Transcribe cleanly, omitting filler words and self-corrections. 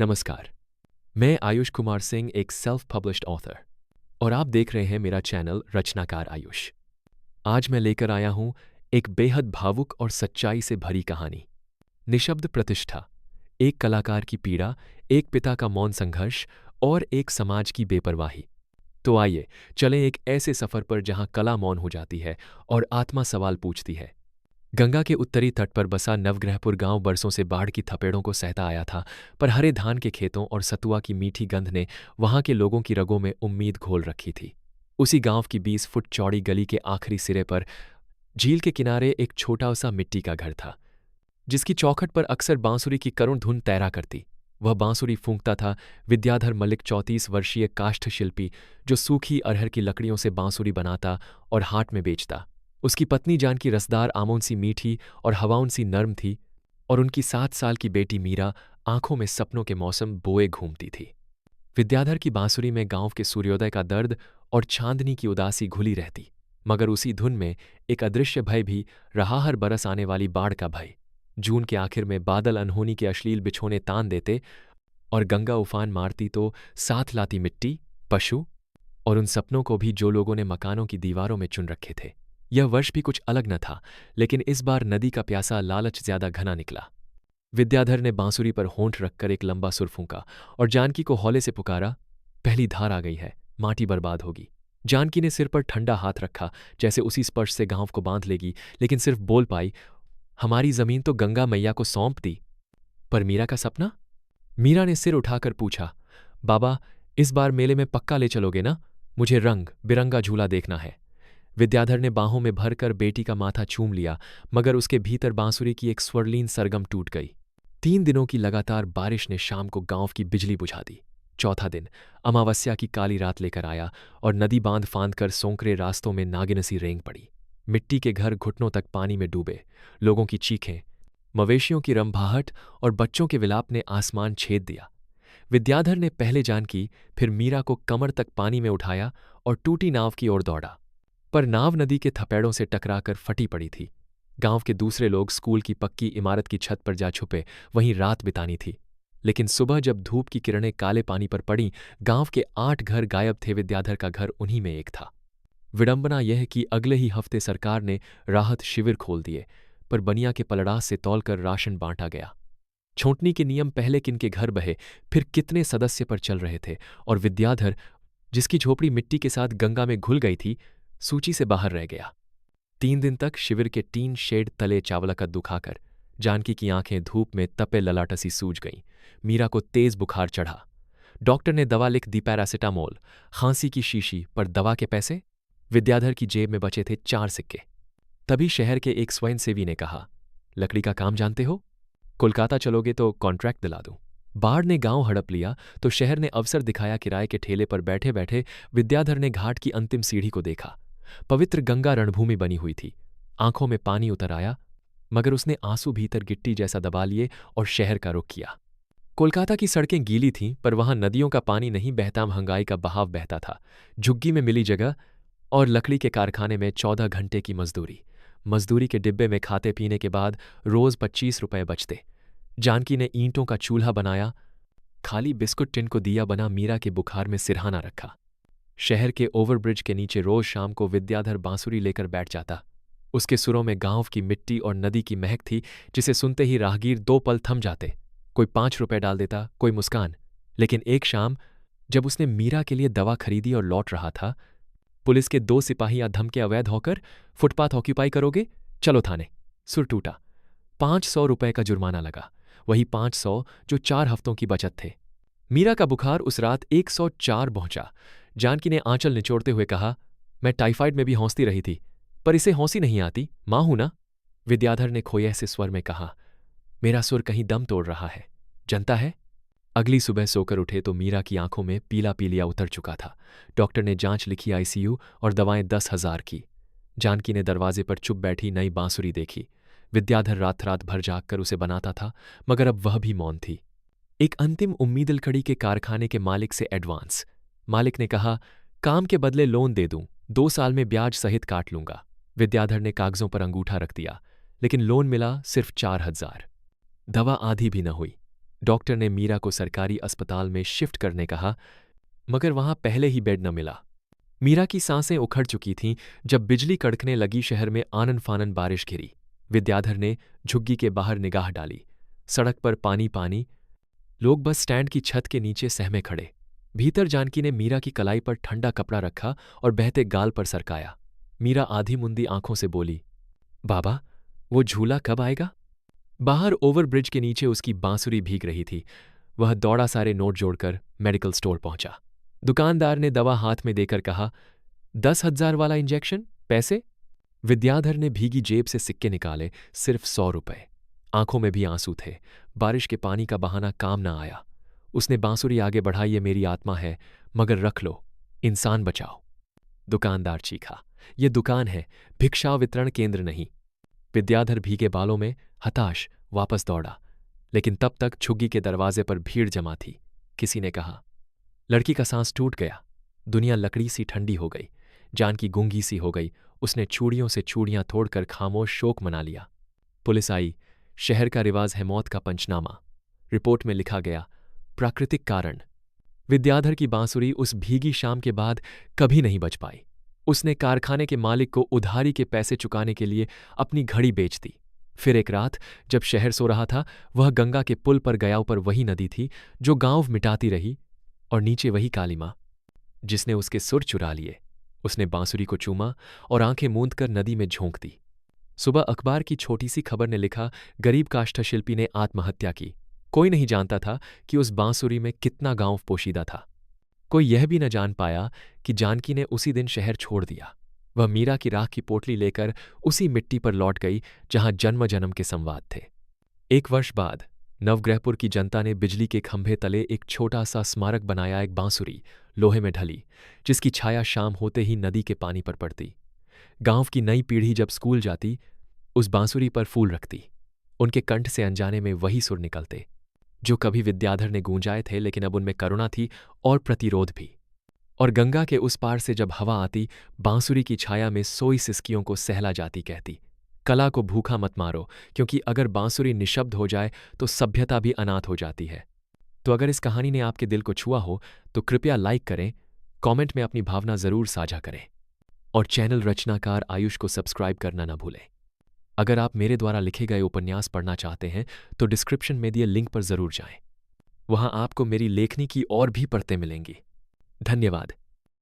नमस्कार। मैं आयुष कुमार सिंह, एक सेल्फ पब्लिश्ड ऑथर, और आप देख रहे हैं मेरा चैनल रचनाकार आयुष। आज मैं लेकर आया हूं एक बेहद भावुक और सच्चाई से भरी कहानी। निशब्द प्रतिष्ठा, एक कलाकार की पीड़ा, एक पिता का मौन संघर्ष और एक समाज की बेपरवाही। तो आइए चलें एक ऐसे सफर पर जहां कला मौन हो जाती है और आत्मा सवाल पूछती है। गंगा के उत्तरी तट पर बसा नवग्रहपुर गांव बरसों से बाढ़ की थपेड़ों को सहता आया था, पर हरे धान के खेतों और सतुआ की मीठी गंध ने वहां के लोगों की रगों में उम्मीद घोल रखी थी। उसी गांव की 20 फुट चौड़ी गली के आखिरी सिरे पर झील के किनारे एक छोटा सा मिट्टी का घर था, जिसकी चौखट पर अक्सर बांसुरी की करुण धुन तैरा करती। वह बांसुरी फूंकता था विद्याधर मलिक, 34 वर्षीय काष्ठ शिल्पी, जो सूखी अरहर की लकड़ियों से बांसुरी बनाता और हाट में बेचता। उसकी पत्नी जानकी रसदार आमों सी मीठी और हवाओं सी नर्म थी, और उनकी 7 साल की बेटी मीरा आंखों में सपनों के मौसम बोए घूमती थी। विद्याधर की बांसुरी में गांव के सूर्योदय का दर्द और चांदनी की उदासी घुली रहती, मगर उसी धुन में एक अदृश्य भय भी रहा, हर बरस आने वाली बाढ़ का भय। जून के आखिर में बादल अनहोनी के अश्लील बिछोने तान देते और गंगा उफान मारती तो साथ लाती मिट्टी, पशु और उन सपनों को भी जो लोगों ने मकानों की दीवारों में चुन रखे थे। यह वर्ष भी कुछ अलग न था, लेकिन इस बार नदी का प्यासा लालच ज्यादा घना निकला। विद्याधर ने बांसुरी पर होंठ रखकर एक लंबा सुर फूंका और जानकी को हौले से पुकारा, पहली धार आ गई है, माटी बर्बाद होगी। जानकी ने सिर पर ठंडा हाथ रखा, जैसे उसी स्पर्श से गांव को बांध लेगी, लेकिन सिर्फ बोल पाई, हमारी जमीन तो गंगा मैया को सौंप दी, पर मीरा का सपना? मीरा ने सिर उठाकर पूछा, बाबा, इस बार मेले में पक्का ले चलोगे ना? मुझे रंग बिरंगा झूला देखना है। विद्याधर ने बाहों में भरकर बेटी का माथा चूम लिया, मगर उसके भीतर बांसुरी की एक स्वरलीन सरगम टूट गई। 3 दिनों की लगातार बारिश ने शाम को गांव की बिजली बुझा दी। चौथा दिन अमावस्या की काली रात लेकर आया और नदी बांध फांद कर सोंकरे रास्तों में नागिनसी रेंग पड़ी। मिट्टी के घर घुटनों तक पानी में डूबे। लोगों की चीखें, मवेशियों की रंभाहट और बच्चों के विलाप ने आसमान छेद दिया। विद्याधर ने पहले जानकी, फिर मीरा को कमर तक पानी में उठाया और टूटी नाव की ओर दौड़ा, पर नाव नदी के थपेड़ों से टकराकर फटी पड़ी थी। गांव के दूसरे लोग स्कूल की पक्की इमारत की छत पर जा छुपे, वहीं रात बितानी थी। लेकिन सुबह जब धूप की किरणें काले पानी पर पड़ीं, गांव के 8 घर गायब थे। विद्याधर का घर उन्हीं में एक था। विडंबना यह कि अगले ही हफ्ते सरकार ने राहत शिविर खोल दिए, पर बनिया के पलड़ास से तौलकर राशन बांटा गया। छौंटनी के नियम पहले किनके घर बहे, फिर कितने सदस्य पर चल रहे थे, और विद्याधर, जिसकी झोपड़ी मिट्टी के साथ गंगा में घुल गई थी, सूची से बाहर रह गया। 3 दिन तक शिविर के टीन शेड तले चावला कद्दू खाकर जानकी की आंखें धूप में तपे ललाटसी सूज गईं। मीरा को तेज बुखार चढ़ा। डॉक्टर ने दवा लिख दी, पैरासिटामोल, खांसी की शीशी, पर दवा के पैसे? विद्याधर की जेब में बचे थे 4 सिक्के। तभी शहर के एक स्वयंसेवी ने कहा, लकड़ी का काम जानते हो? कोलकाता चलोगे तो कॉन्ट्रैक्ट दिला दूं। बाढ़ ने गांव हड़प लिया तो शहर ने अवसर दिखाया। किराए के ठेले पर बैठे बैठे विद्याधर ने घाट की अंतिम सीढ़ी को देखा। पवित्र गंगा रणभूमि बनी हुई थी। आंखों में पानी उतर आया, मगर उसने आंसू भीतर गिट्टी जैसा दबा लिए और शहर का रुख किया। कोलकाता की सड़कें गीली थीं, पर वहां नदियों का पानी नहीं बहता, महंगाई का बहाव बहता था। झुग्गी में मिली जगह और लकड़ी के कारखाने में 14 घंटे की मजदूरी। मजदूरी के डिब्बे में खाते पीने के बाद रोज 25 रुपए बचते। जानकी ने ईंटों का चूल्हा बनाया, खाली बिस्कुट टिन को दिया बना मीरा के बुखार में सिरहाना रखा। शहर के ओवरब्रिज के नीचे रोज शाम को विद्याधर बांसुरी लेकर बैठ जाता। उसके सुरों में गांव की मिट्टी और नदी की महक थी, जिसे सुनते ही राहगीर 2 पल थम जाते। कोई 5 रुपए डाल देता, कोई मुस्कान। लेकिन एक शाम जब उसने मीरा के लिए दवा खरीदी और लौट रहा था, पुलिस के 2 सिपाही धमके अवैध होकर, फुटपाथ ऑक्यूपाई करोगे, चलो थाने। सुर टूटा। 500 रुपए का जुर्माना लगा, वही 500 जो 4 हफ्तों की बचत थे। मीरा का बुखार उस रात 104 पहुंचा। जानकी ने आंचल निचोड़ते हुए कहा, मैं टाइफाइड में भी हौंसती रही थी, पर इसे हौंसी नहीं आती, मां हूं ना। विद्याधर ने खोए से स्वर में कहा, मेरा सुर कहीं दम तोड़ रहा है, जनता है। अगली सुबह सोकर उठे तो मीरा की आंखों में पीला पीलिया उतर चुका था। डॉक्टर ने जांच लिखी, आईसीयू, और दवाएं 10,000 की। जानकी ने दरवाजे पर चुप बैठी नई बांसुरी देखी। विद्याधर रात रात भर जागकर उसे बनाता था, मगर अब वह भी मौन थी। एक अंतिम उम्मीद लकड़ी के कारखाने के मालिक से एडवांस। मालिक ने कहा, काम के बदले लोन दे दूं, 2 साल में ब्याज सहित काट लूंगा। विद्याधर ने कागजों पर अंगूठा रख दिया, लेकिन लोन मिला सिर्फ 4,000। दवा आधी भी न हुई। डॉक्टर ने मीरा को सरकारी अस्पताल में शिफ्ट करने कहा, मगर वहां पहले ही बेड न मिला। मीरा की सांसें उखड़ चुकी थीं जब बिजली कड़कने लगी। शहर में आनन फानन बारिश घिरी। विद्याधर ने झुग्गी के बाहर निगाह डाली। सड़क पर पानी पानी, लोग बस स्टैंड की छत के नीचे सहमे खड़े। भीतर जानकी ने मीरा की कलाई पर ठंडा कपड़ा रखा और बहते गाल पर सरकाया। मीरा आधी मुंदी आंखों से बोली, बाबा, वो झूला कब आएगा? बाहर ओवरब्रिज के नीचे उसकी बांसुरी भीग रही थी। वह दौड़ा सारे नोट जोड़कर मेडिकल स्टोर पहुंचा। दुकानदार ने दवा हाथ में देकर कहा, 10,000 वाला इंजेक्शन, पैसे? विद्याधर ने भीगी जेब से सिक्के निकाले, सिर्फ 100 रुपए। आंखों में भी आंसू थे। बारिश के पानी का बहाना काम न आया। उसने बांसुरी आगे बढ़ाई, ये मेरी आत्मा है, मगर रख लो, इंसान बचाओ। दुकानदार चीखा, ये दुकान है, भिक्षा वितरण केंद्र नहीं। विद्याधर भीगे बालों में हताश वापस दौड़ा, लेकिन तब तक झुग्गी के दरवाजे पर भीड़ जमा थी। किसी ने कहा। लड़की का सांस टूट गया। दुनिया लकड़ी सी ठंडी हो गई। जानकी गूंगी सी हो गई। उसने चूड़ियों से चूड़ियां तोड़कर खामोश शोक मना लिया। पुलिस आई। शहर का रिवाज है मौत का पंचनामा। रिपोर्ट में लिखा गया, प्राकृतिक कारण। विद्याधर की बांसुरी उस भीगी शाम के बाद कभी नहीं बज पाई। उसने कारखाने के मालिक को उधारी के पैसे चुकाने के लिए अपनी घड़ी बेच दी। फिर एक रात जब शहर सो रहा था, वह गंगा के पुल पर गया। ऊपर वही नदी थी जो गांव मिटाती रही, और नीचे वही काली मां जिसने उसके सुर चुरा लिए। उसने बांसुरी को चूमा और आंखें मूंद कर नदी में झोंक दी। सुबह अखबार की छोटी सी खबर ने लिखा, गरीब काष्ठशिल्पी ने आत्महत्या की। कोई नहीं जानता था कि उस बांसुरी में कितना गांव पोशीदा था। कोई यह भी न जान पाया कि जानकी ने उसी दिन शहर छोड़ दिया। वह मीरा की राख की पोटली लेकर उसी मिट्टी पर लौट गई जहां जन्म जन्म के संवाद थे। 1 वर्ष बाद नवग्रहपुर की जनता ने बिजली के खंभे तले एक छोटा सा स्मारक बनाया। एक बांसुरी लोहे में ढली, जिसकी छाया शाम होते ही नदी के पानी पर पड़ती। गांव की नई पीढ़ी जब स्कूल जाती, उस बांसुरी पर फूल रखती। उनके कंठ से अनजाने में वही सुर निकलते जो कभी विद्याधर ने गूंजाए थे, लेकिन अब उनमें करुणा थी और प्रतिरोध भी। और गंगा के उस पार से जब हवा आती, बांसुरी की छाया में सोई सिसकियों को सहला जाती कहती, कला को भूखा मत मारो, क्योंकि अगर बांसुरी निशब्द हो जाए तो सभ्यता भी अनाथ हो जाती है। तो अगर इस कहानी ने आपके दिल को छुआ हो तो कृपया लाइक करें, कमेंट में अपनी भावना जरूर साझा करें, और चैनल रचनाकार आयुष को सब्सक्राइब करना न भूलें। अगर आप मेरे द्वारा लिखे गए उपन्यास पढ़ना चाहते हैं तो डिस्क्रिप्शन में दिए लिंक पर जरूर जाएं। वहां आपको मेरी लेखनी की और भी परतें मिलेंगी। धन्यवाद।